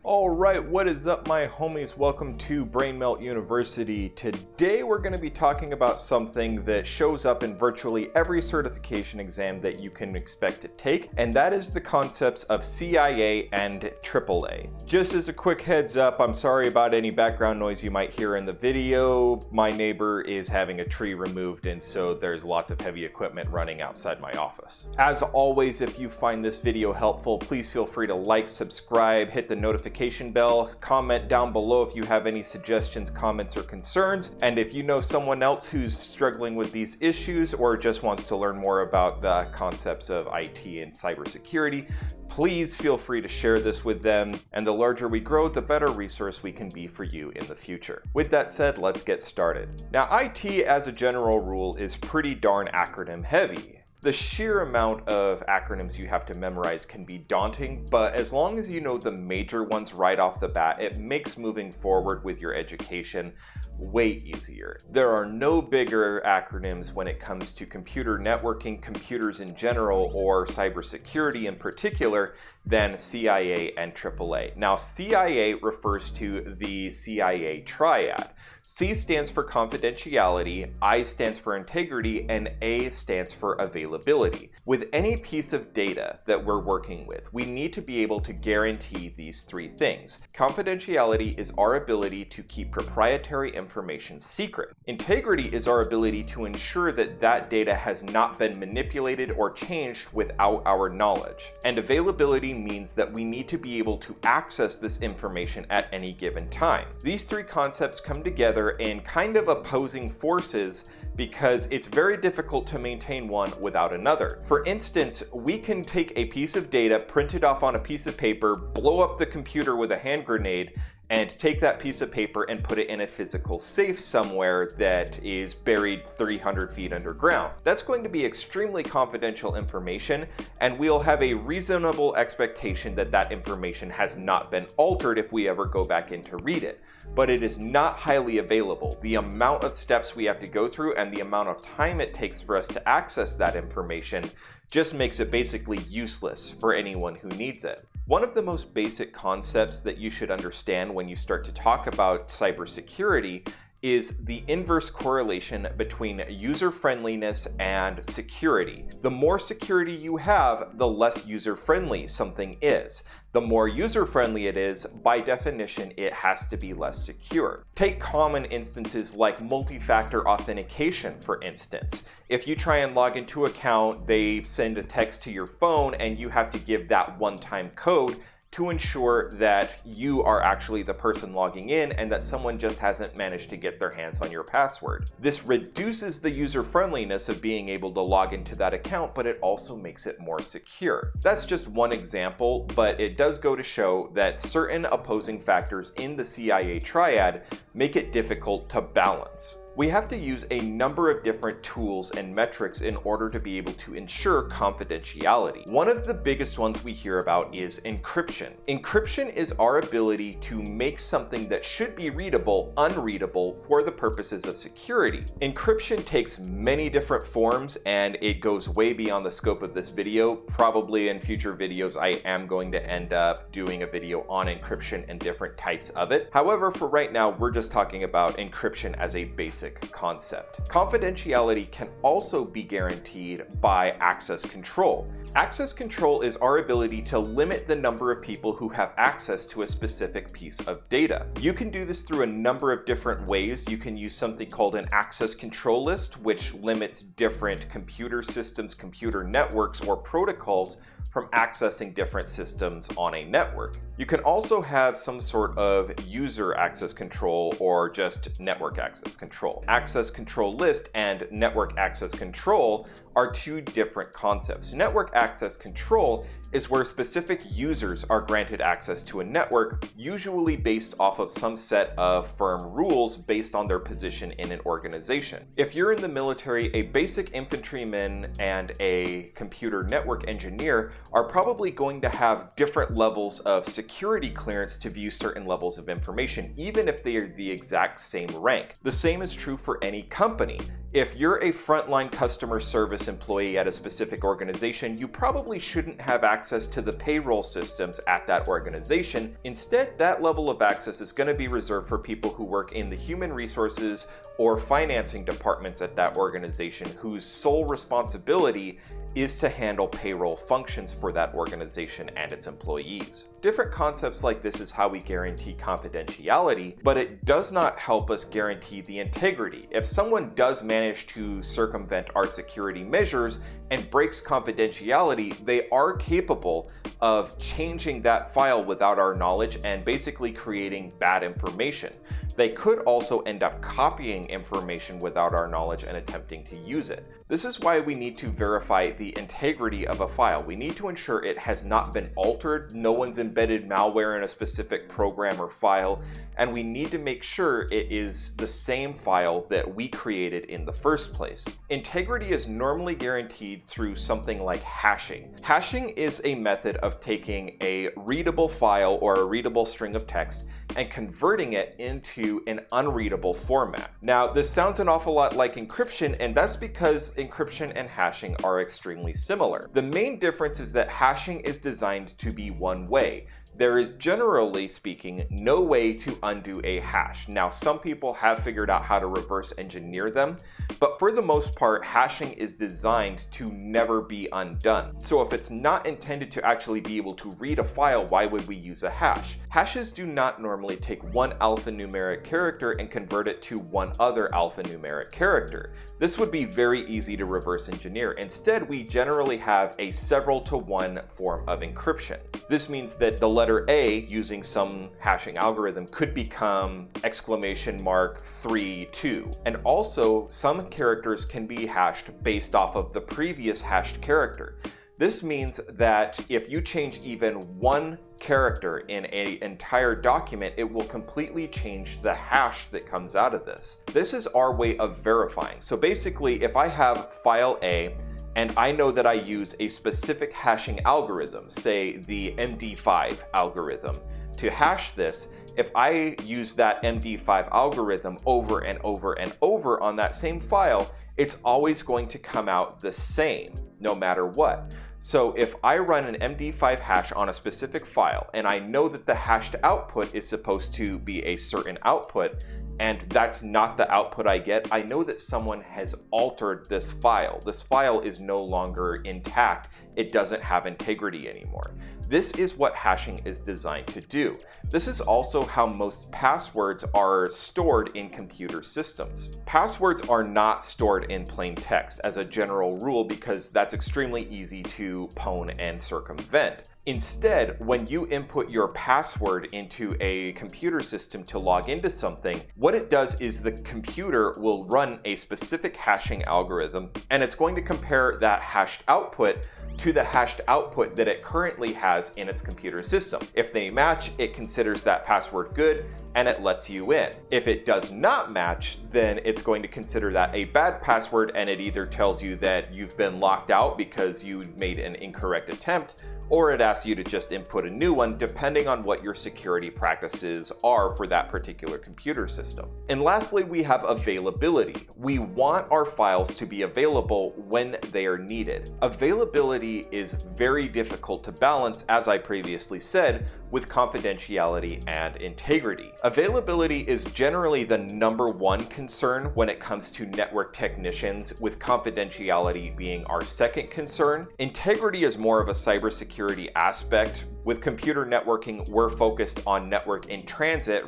Alright, what is up my homies? Welcome to Brainmelt University. Today we're going to be talking about something that shows up in virtually every certification exam that you can expect to take, and that is the concepts of CIA and AAA. Just as a quick heads up, I'm sorry about any background noise you might hear in the video. My neighbor is having a tree removed, and so there's lots of heavy equipment running outside my office. As always, if you find this video helpful, please feel free to like, subscribe, hit the notification bell, comment down below if you have any suggestions, comments, or concerns. And if you know someone else who's struggling with these issues or just wants to learn more about the concepts of IT and cybersecurity, please feel free to share this with them. And the larger we grow, the better resource we can be for you in the future. With that said, let's get started. Now, IT as a general rule is pretty darn acronym heavy. The sheer amount of acronyms you have to memorize can be daunting, but as long as you know the major ones right off the bat, it makes moving forward with your education way easier. There are no bigger acronyms when it comes to computer networking, computers in general, or cybersecurity in particular than CIA and AAA. Now, CIA refers to the CIA Triad. C stands for confidentiality, I stands for integrity, and A stands for availability. With any piece of data that we're working with, we need to be able to guarantee these three things. Confidentiality is our ability to keep proprietary information secret. Integrity is our ability to ensure that that data has not been manipulated or changed without our knowledge. And availability means that we need to be able to access this information at any given time. These three concepts come together in kind of opposing forces because it's very difficult to maintain one without another. For instance, we can take a piece of data, print it off on a piece of paper, blow up the computer with a hand grenade, and take that piece of paper and put it in a physical safe somewhere that is buried 300 feet underground. That's going to be extremely confidential information, and we'll have a reasonable expectation that that information has not been altered if we ever go back in to read it. But it is not highly available. The amount of steps we have to go through and the amount of time it takes for us to access that information just makes it basically useless for anyone who needs it. One of the most basic concepts that you should understand when you start to talk about cybersecurity is the inverse correlation between user-friendliness and security. The more security you have, the less user-friendly something is. The more user-friendly it is, by definition, it has to be less secure. Take common instances like multi-factor authentication, for instance. If you try and log into an account, they send a text to your phone and you have to give that one-time code to ensure that you are actually the person logging in and that someone just hasn't managed to get their hands on your password. This reduces the user-friendliness of being able to log into that account, but it also makes it more secure. That's just one example, but it does go to show that certain opposing factors in the CIA Triad make it difficult to balance. We have to use a number of different tools and metrics in order to be able to ensure confidentiality. One of the biggest ones we hear about is encryption. Encryption is our ability to make something that should be readable unreadable for the purposes of security. Encryption takes many different forms and it goes way beyond the scope of this video. Probably in future videos I am going to end up doing a video on encryption and different types of it. However, for right now, we're just talking about encryption as a basic concept. Confidentiality can also be guaranteed by access control. Access control is our ability to limit the number of people who have access to a specific piece of data. You can do this through a number of different ways. You can use something called an access control list, which limits different computer systems, computer networks, or protocols from accessing different systems on a network. You can also have some sort of user access control or just network access control. Access control list and network access control are two different concepts. Network access control is where specific users are granted access to a network, usually based off of some set of firm rules based on their position in an organization. If you're in the military, a basic infantryman and a computer network engineer are probably going to have different levels of security clearance to view certain levels of information, even if they are the exact same rank. The same is true for any company. If you're a frontline customer service employee at a specific organization, you probably shouldn't have access access to the payroll systems at that organization. Instead, that level of access is going to be reserved for people who work in the human resources or financing departments at that organization, whose sole responsibility is to handle payroll functions for that organization and its employees. Different concepts like this is how we guarantee confidentiality, but it does not help us guarantee the integrity. If someone does manage to circumvent our security measures and breaks confidentiality, they are capable of changing that file without our knowledge and basically creating bad information. They could also end up copying information without our knowledge and attempting to use it. This is why we need to verify the integrity of a file. We need to ensure it has not been altered, no one's embedded malware in a specific program or file, and we need to make sure it is the same file that we created in the first place. Integrity is normally guaranteed through something like hashing. Hashing is a method of taking a readable file or a readable string of text and converting it into an unreadable format. Now, this sounds an awful lot like encryption, and that's because encryption and hashing are extremely similar. The main difference is that hashing is designed to be one way. There is, generally speaking, no way to undo a hash. Now, some people have figured out how to reverse engineer them, but for the most part, hashing is designed to never be undone. So if it's not intended to actually be able to read a file, why would we use a hash? Hashes do not normally take one alphanumeric character and convert it to one other alphanumeric character. This would be very easy to reverse engineer. Instead, we generally have a several to one form of encryption. This means that the letter A, using some hashing algorithm, could become !3.2. And also, some characters can be hashed based off of the previous hashed character. This means that if you change even one character in an entire document, it will completely change the hash that comes out of this. This is our way of verifying. So basically, if I have file A, and I know that I use a specific hashing algorithm, say the MD5 algorithm, to hash this, if I use that MD5 algorithm over and over and over on that same file, it's always going to come out the same, no matter what. So if I run an MD5 hash on a specific file, and I know that the hashed output is supposed to be a certain output, and that's not the output I get, I know that someone has altered this file. This file is no longer intact. It doesn't have integrity anymore. This is what hashing is designed to do. This is also how most passwords are stored in computer systems. Passwords are not stored in plain text as a general rule because that's extremely easy to pwn and circumvent. Instead, when you input your password into a computer system to log into something, what it does is the computer will run a specific hashing algorithm, and it's going to compare that hashed output to the hashed output that it currently has in its computer system. If they match, it considers that password good and it lets you in. If it does not match, then it's going to consider that a bad password, and it either tells you that you've been locked out because you made an incorrect attempt, or it asks you to just input a new one, depending on what your security practices are for that particular computer system. And lastly, we have availability. We want our files to be available when they are needed. Availability is very difficult to balance, as I previously said, with confidentiality and integrity. Availability is generally the #1 concern when it comes to network technicians, with confidentiality being our second concern. Integrity is more of a cybersecurity aspect. With computer networking, we're focused on network in transit.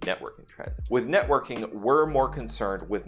With networking, we're more concerned with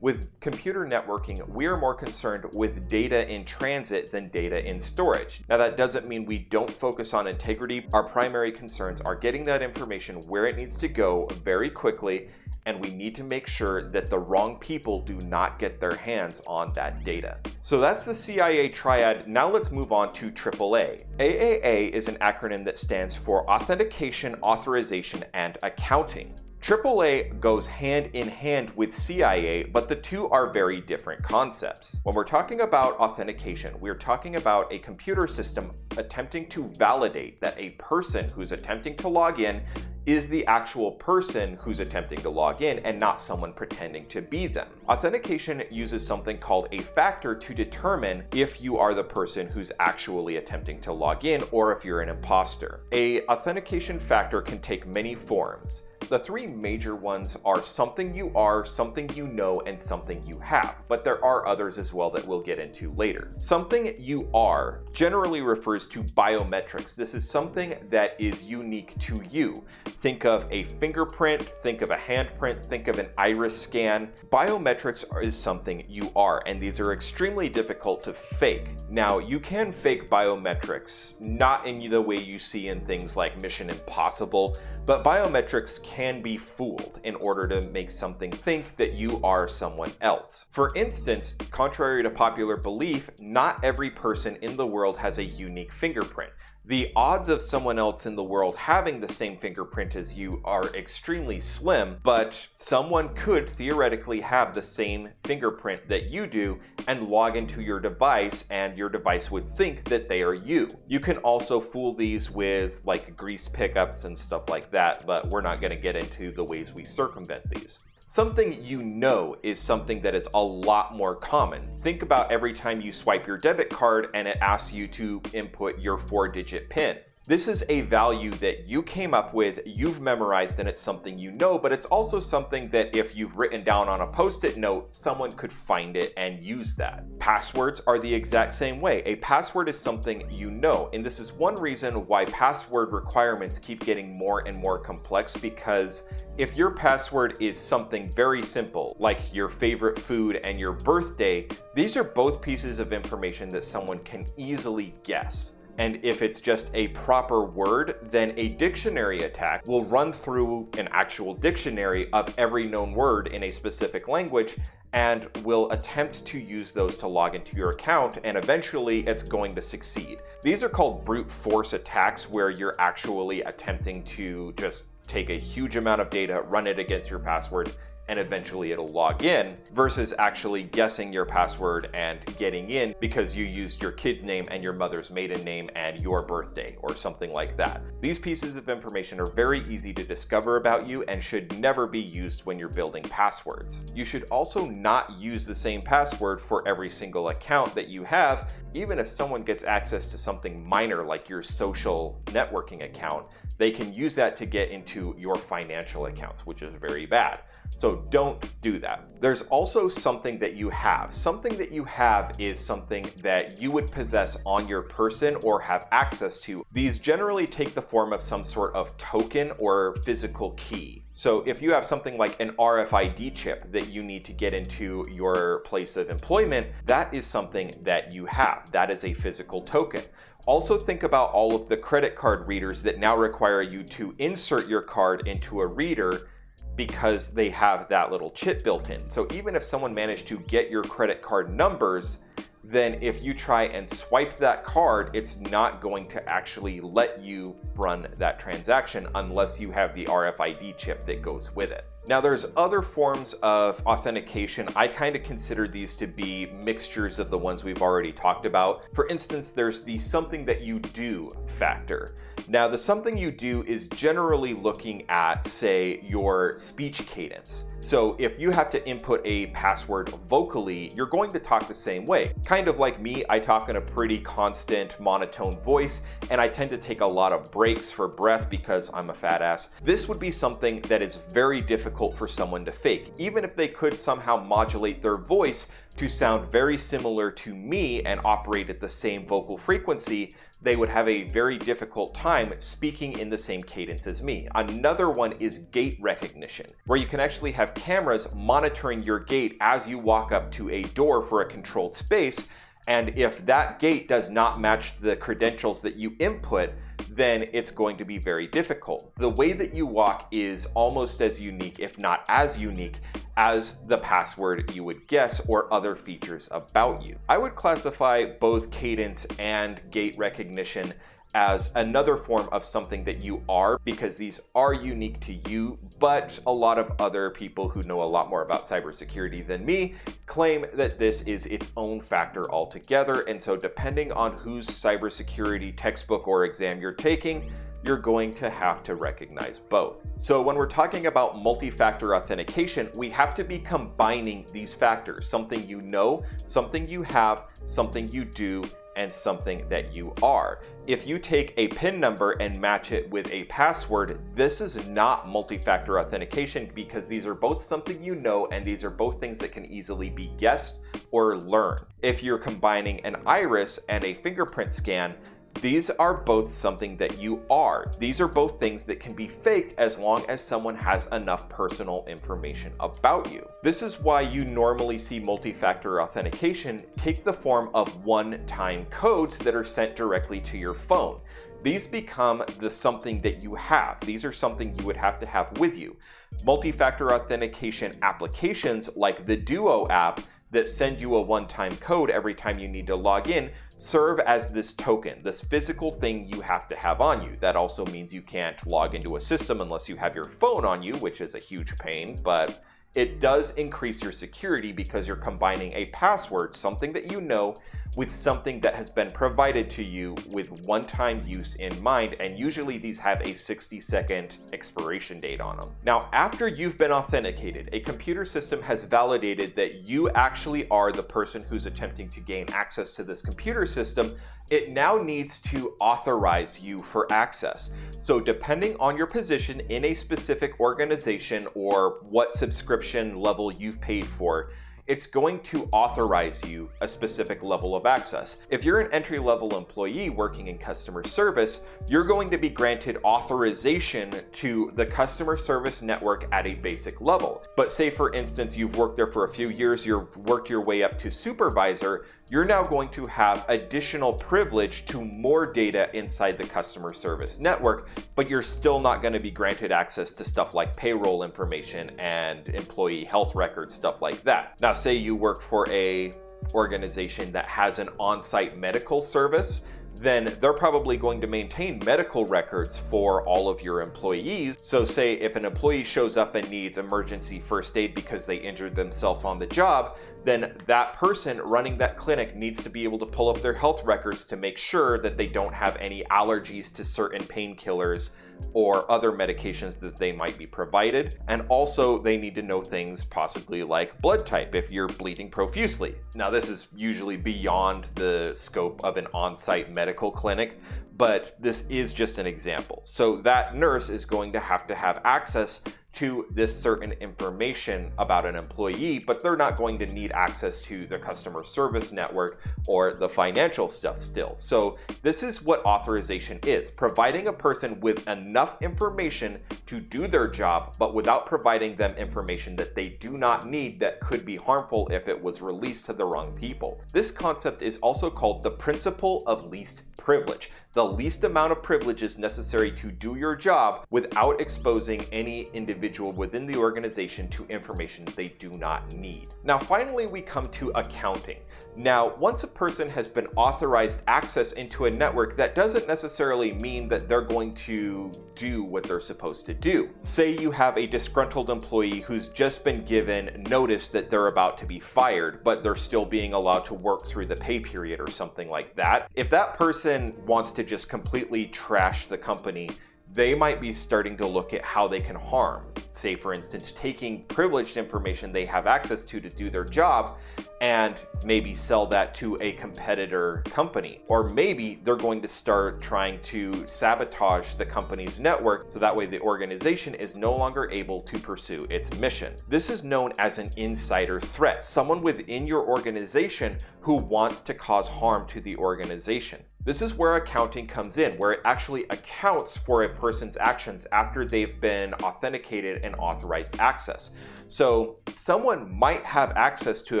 With computer networking, we're more concerned with data in transit than data in storage. Now, that doesn't mean we don't focus on integrity. Our primary concerns are getting that information where it needs to go very quickly, and we need to make sure that the wrong people do not get their hands on that data. So that's the CIA Triad. Now let's move on to AAA. AAA is an acronym that stands for Authentication, Authorization, and Accounting. AAA goes hand in hand with CIA, but the two are very different concepts. When we're talking about authentication, we're talking about a computer system attempting to validate that a person who's attempting to log in is the actual person who's attempting to log in and not someone pretending to be them. Authentication uses something called a factor to determine if you are the person who's actually attempting to log in or if you're an imposter. A authentication factor can take many forms. The three major ones are something you are, something you know, and something you have, but there are others as well that we'll get into later. Something you are generally refers to biometrics. This is something that is unique to you. Think of a fingerprint, think of a handprint, think of an iris scan. Biometrics is something you are, and these are extremely difficult to fake. Now, you can fake biometrics, not in the way you see in things like Mission Impossible, but biometrics can be fooled in order to make something think that you are someone else. For instance, contrary to popular belief, not every person in the world has a unique fingerprint. The odds of someone else in the world having the same fingerprint as you are extremely slim, but someone could theoretically have the same fingerprint that you do and log into your device, and your device would think that they are you. You can also fool these with like grease pickups and stuff like that, but we're not going to get into the ways we circumvent these. Something you know is something that is a lot more common. Think about every time you swipe your debit card and it asks you to input your 4-digit PIN. This is a value that you came up with, you've memorized, and it's something you know, but it's also something that if you've written down on a post-it note, someone could find it and use that. Passwords are the exact same way. A password is something you know, and this is one reason why password requirements keep getting more and more complex, because if your password is something very simple, like your favorite food and your birthday, these are both pieces of information that someone can easily guess. And if it's just a proper word, then a dictionary attack will run through an actual dictionary of every known word in a specific language and will attempt to use those to log into your account, and eventually it's going to succeed. These are called brute force attacks, where you're actually attempting to just take a huge amount of data, run it against your password, and eventually it'll log in, versus actually guessing your password and getting in because you used your kid's name and your mother's maiden name and your birthday or something like that. These pieces of information are very easy to discover about you and should never be used when you're building passwords. You should also not use the same password for every single account that you have. Even if someone gets access to something minor like your social networking account, they can use that to get into your financial accounts, which is very bad. So don't do that. There's also something that you have. Something that you have is something that you would possess on your person or have access to. These generally take the form of some sort of token or physical key. So if you have something like an RFID chip that you need to get into your place of employment, that is something that you have. That is a physical token. Also think about all of the credit card readers that now require you to insert your card into a reader because they have that little chip built in. So even if someone managed to get your credit card numbers, then if you try and swipe that card, it's not going to actually let you run that transaction unless you have the RFID chip that goes with it. Now there's other forms of authentication. I kind of consider these to be mixtures of the ones we've already talked about. For instance, there's the something that you do factor. Now the something you do is generally looking at, say, your speech cadence. So if you have to input a password vocally, you're going to talk the same way. Kind of like me, I talk in a pretty constant monotone voice, and I tend to take a lot of breaks for breath because I'm a fat ass. This would be something that is very difficult for someone to fake. Even if they could somehow modulate their voice to sound very similar to me and operate at the same vocal frequency, they would have a very difficult time speaking in the same cadence as me. Another one is gait recognition, where you can actually have cameras monitoring your gait as you walk up to a door for a controlled space, and if that gait does not match the credentials that you input, then it's going to be very difficult. The way that you walk is almost as unique, if not as unique, as the password you would guess or other features about you. I would classify both cadence and gait recognition as another form of something that you are, because these are unique to you, but a lot of other people who know a lot more about cybersecurity than me claim that this is its own factor altogether. And so depending on whose cybersecurity textbook or exam you're taking, you're going to have to recognize both. So when we're talking about multi-factor authentication, we have to be combining these factors: something you know, something you have, something you do, and something that you are. If you take a PIN number and match it with a password, this is not multi-factor authentication, because these are both something you know, and these are both things that can easily be guessed or learned. If you're combining an iris and a fingerprint scan, these are both something that you are. These are both things that can be faked as long as someone has enough personal information about you. This is why you normally see multi-factor authentication take the form of one-time codes that are sent directly to your phone. These become the something that you have. These are something you would have to have with you. Multi-factor authentication applications like the Duo app that send you a one-time code every time you need to log in serve as this token, this physical thing you have to have on you. That also means you can't log into a system unless you have your phone on you, which is a huge pain, but it does increase your security because you're combining a password, something that you know, with something that has been provided to you with one-time use in mind, and usually these have a 60-second expiration date on them. Now, after you've been authenticated, a computer system has validated that you actually are the person who's attempting to gain access to this computer system. It now needs to authorize you for access. So depending on your position in a specific organization or what subscription level you've paid for, it's going to authorize you a specific level of access. If you're an entry-level employee working in customer service, you're going to be granted authorization to the customer service network at a basic level. But say, for instance, you've worked there for a few years, you've worked your way up to supervisor, you're now going to have additional privilege to more data inside the customer service network, but you're still not going to be granted access to stuff like payroll information and employee health records, stuff like that. Now, say you work for a organization that has an on-site medical service, then they're probably going to maintain medical records for all of your employees. So say if an employee shows up and needs emergency first aid because they injured themselves on the job, then that person running that clinic needs to be able to pull up their health records to make sure that they don't have any allergies to certain painkillers or other medications that they might be provided. And also they need to know things possibly like blood type if you're bleeding profusely. Now, this is usually beyond the scope of an on-site medical clinic, but this is just an example. So that nurse is going to have access to this certain information about an employee, but they're not going to need access to the customer service network or the financial stuff still. So this is what authorization is: providing a person with enough information to do their job, but without providing them information that they do not need that could be harmful if it was released to the wrong people. This concept is also called the principle of least privilege. The least amount of privileges necessary to do your job without exposing any individual within the organization to information they do not need. Now, finally, we come to accounting. Now, once a person has been authorized access into a network, that doesn't necessarily mean that they're going to do what they're supposed to do. Say you have a disgruntled employee who's just been given notice that they're about to be fired, but they're still being allowed to work through the pay period or something like that. If that person wants to just completely trash the company, they might be starting to look at how they can harm. Say, for instance, taking privileged information they have access to do their job and maybe sell that to a competitor company. Or maybe they're going to start trying to sabotage the company's network so that way the organization is no longer able to pursue its mission. This is known as an insider threat, someone within your organization who wants to cause harm to the organization. This is where accounting comes in, where it actually accounts for a person's actions after they've been authenticated and authorized access. So someone might have access to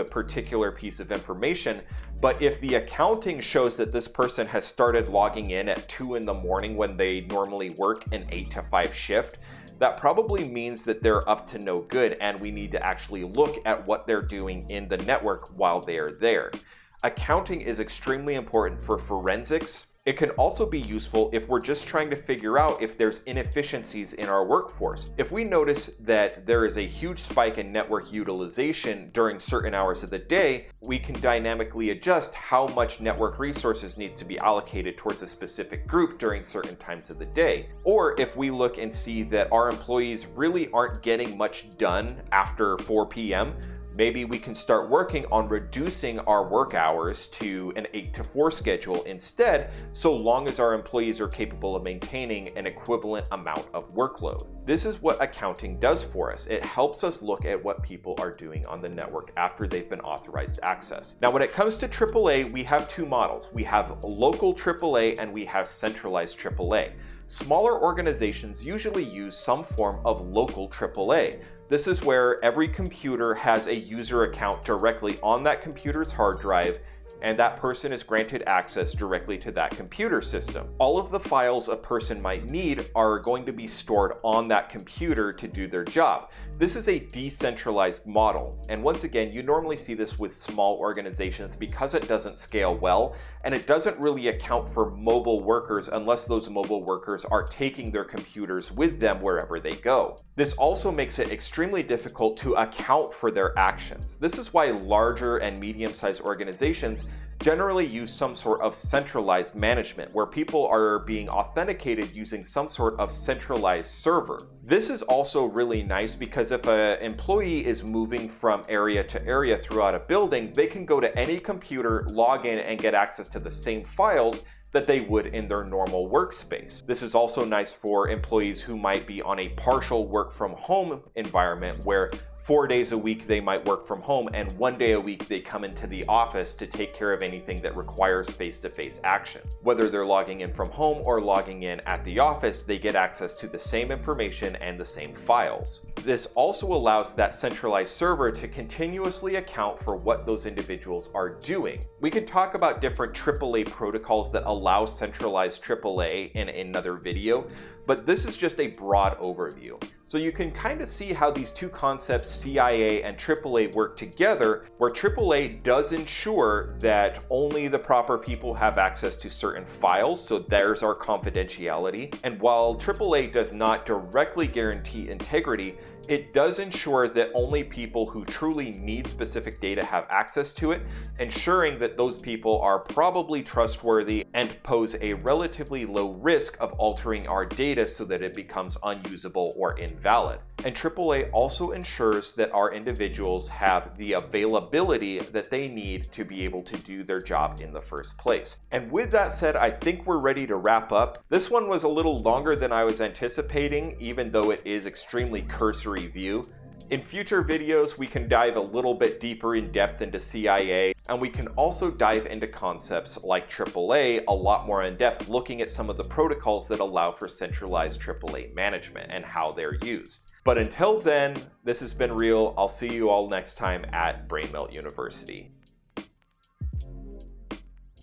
a particular piece of information, but if the accounting shows that this person has started logging in at 2 in the morning when they normally work an 8 to 5 shift, that probably means that they're up to no good, and we need to actually look at what they're doing in the network while they are there. Accounting is extremely important for forensics It can also be useful if we're just trying to figure out if there's inefficiencies in our workforce. If we notice that there is a huge spike in network utilization during certain hours of the day, we can dynamically adjust how much network resources needs to be allocated towards a specific group during certain times of the day. Or if we look and see that our employees really aren't getting much done after 4 p.m., maybe we can start working on reducing our work hours to an 8 to 4 schedule instead, so long as our employees are capable of maintaining an equivalent amount of workload. This is what accounting does for us. It helps us look at what people are doing on the network after they've been authorized access. Now, when it comes to AAA, we have two models. We have local AAA and we have centralized AAA. Smaller organizations usually use some form of local AAA. This is where every computer has a user account directly on that computer's hard drive, and that person is granted access directly to that computer system. All of the files a person might need are going to be stored on that computer to do their job. This is a decentralized model, and once again, you normally see this with small organizations because it doesn't scale well, and it doesn't really account for mobile workers unless those mobile workers are taking their computers with them wherever they go. This also makes it extremely difficult to account for their actions. This is why larger and medium-sized organizations generally use some sort of centralized management, where people are being authenticated using some sort of centralized server. This is also really nice because if an employee is moving from area to area throughout a building, they can go to any computer, log in, and get access to the same files that they would in their normal workspace. This is also nice for employees who might be on a partial work from home environment where 4 days a week they might work from home and 1 day a week they come into the office to take care of anything that requires face-to-face action. Whether they're logging in from home or logging in at the office, they get access to the same information and the same files. This also allows that centralized server to continuously account for what those individuals are doing. We could talk about different AAA protocols that allow centralized AAA in another video, but this is just a broad overview. So you can kind of see how these two concepts, CIA and AAA, work together, where AAA does ensure that only the proper people have access to certain files, so there's our confidentiality. And while AAA does not directly guarantee integrity, it does ensure that only people who truly need specific data have access to it, ensuring that those people are probably trustworthy and pose a relatively low risk of altering our data so that it becomes unusable or invalid. And AAA also ensures that our individuals have the availability that they need to be able to do their job in the first place. And with that said, I think we're ready to wrap up. This one was a little longer than I was anticipating, even though it is extremely cursory view. In future videos, we can dive a little bit deeper in depth into CIA, and we can also dive into concepts like AAA a lot more in depth, looking at some of the protocols that allow for centralized AAA management and how they're used. But until then, this has been Real. I'll see you all next time at Brainmelt University.